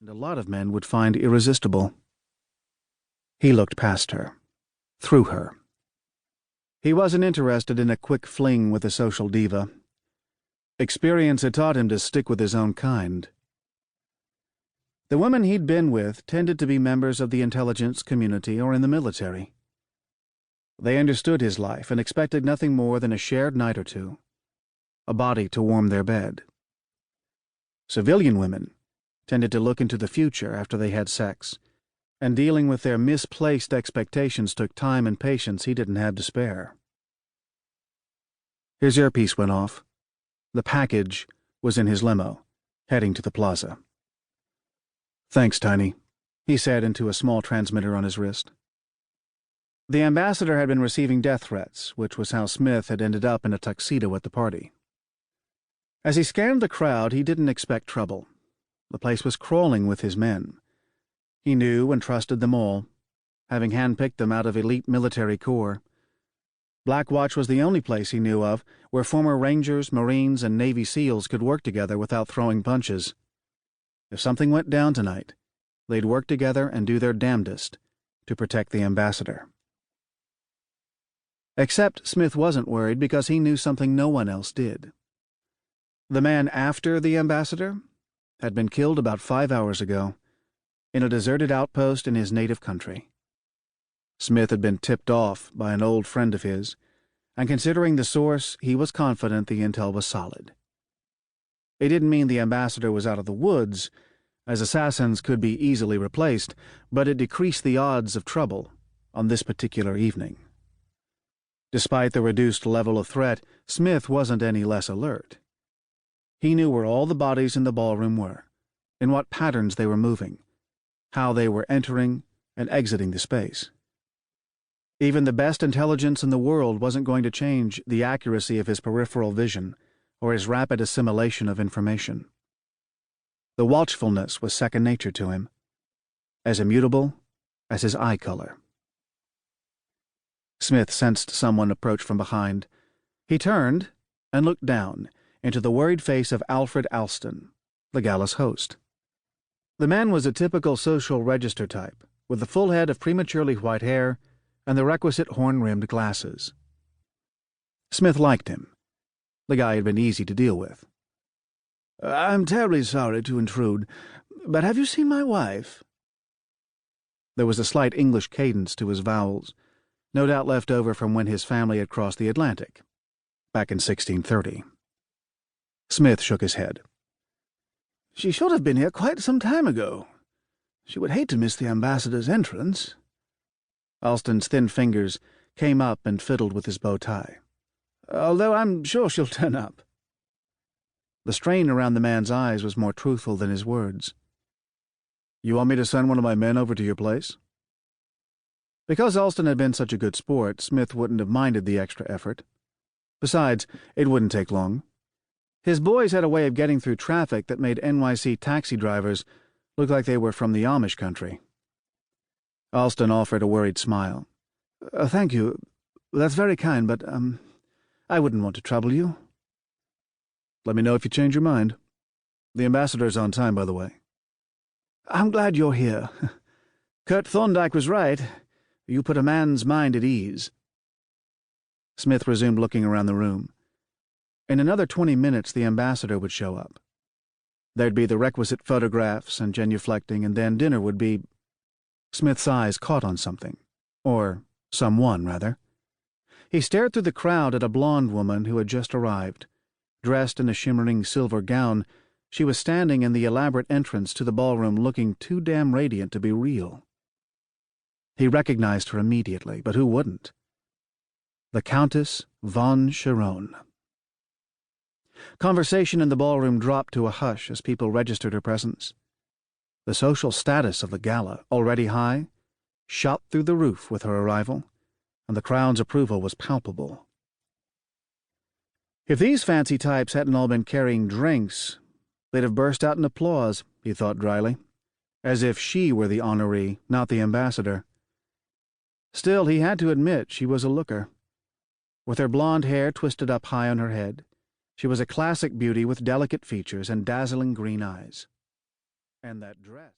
and a lot of men would find irresistible. He looked past her, through her. He wasn't interested in a quick fling with a social diva. Experience had taught him to stick with his own kind. The women he'd been with tended to be members of the intelligence community or in the military. They understood his life and expected nothing more than a shared night or two, a body to warm their bed. Civilian women tended to look into the future after they had sex, and dealing with their misplaced expectations took time and patience he didn't have to spare. His earpiece went off. The package was in his limo, heading to the plaza. "Thanks, Tiny," he said into a small transmitter on his wrist. The ambassador had been receiving death threats, which was how Smith had ended up in a tuxedo at the party. As he scanned the crowd, he didn't expect trouble. The place was crawling with his men. He knew and trusted them all, having handpicked them out of elite military corps. Black Watch was the only place he knew of where former Rangers, Marines, and Navy SEALs could work together without throwing punches. If something went down tonight, they'd work together and do their damnedest to protect the ambassador. Except Smith wasn't worried because he knew something no one else did. The man after the ambassador had been killed about 5 hours ago in a deserted outpost in his native country. Smith had been tipped off by an old friend of his, and considering the source, he was confident the intel was solid. It didn't mean the ambassador was out of the woods, as assassins could be easily replaced, but it decreased the odds of trouble on this particular evening. Despite the reduced level of threat, Smith wasn't any less alert. He knew where all the bodies in the ballroom were, in what patterns they were moving, how they were entering and exiting the space. Even the best intelligence in the world wasn't going to change the accuracy of his peripheral vision or his rapid assimilation of information. The watchfulness was second nature to him, as immutable as his eye color. Smith sensed someone approach from behind. He turned and looked down into the worried face of Alfred Alston, the gala's host. The man was a typical social register type, with a full head of prematurely white hair and the requisite horn-rimmed glasses. Smith liked him. The guy had been easy to deal with. "I'm terribly sorry to intrude, but have you seen my wife?" There was a slight English cadence to his vowels, no doubt left over from when his family had crossed the Atlantic, back in 1630. Smith shook his head. "She should have been here quite some time ago. She would hate to miss the ambassador's entrance." Alston's thin fingers came up and fiddled with his bow tie. "Although I'm sure she'll turn up." The strain around the man's eyes was more truthful than his words. "You want me to send one of my men over to your place?" Because Alston had been such a good sport, Smith wouldn't have minded the extra effort. Besides, it wouldn't take long. His boys had a way of getting through traffic that made NYC taxi drivers look like they were from the Amish country. Alston offered a worried smile. "Thank you. That's very kind, but, I wouldn't want to trouble you." "Let me know if you change your mind. The ambassador's on time, by the way." "I'm glad you're here. Kurt Thorndyke was right. You put a man's mind at ease." Smith resumed looking around the room. In another 20 minutes the ambassador would show up. There'd be the requisite photographs and genuflecting, and then dinner would be— Smith's eyes caught on something. Or someone, rather. He stared through the crowd at a blonde woman who had just arrived. Dressed in a shimmering silver gown, she was standing in the elaborate entrance to the ballroom looking too damn radiant to be real. He recognized her immediately, but who wouldn't? The Countess von Chiron. Conversation in the ballroom dropped to a hush as people registered her presence. The social status of the gala, already high, shot through the roof with her arrival, and the crowd's approval was palpable. If these fancy types hadn't all been carrying drinks, they'd have burst out in applause, he thought dryly, as if she were the honoree, not the ambassador. Still, he had to admit she was a looker. With her blonde hair twisted up high on her head, she was a classic beauty with delicate features and dazzling green eyes. And that dress.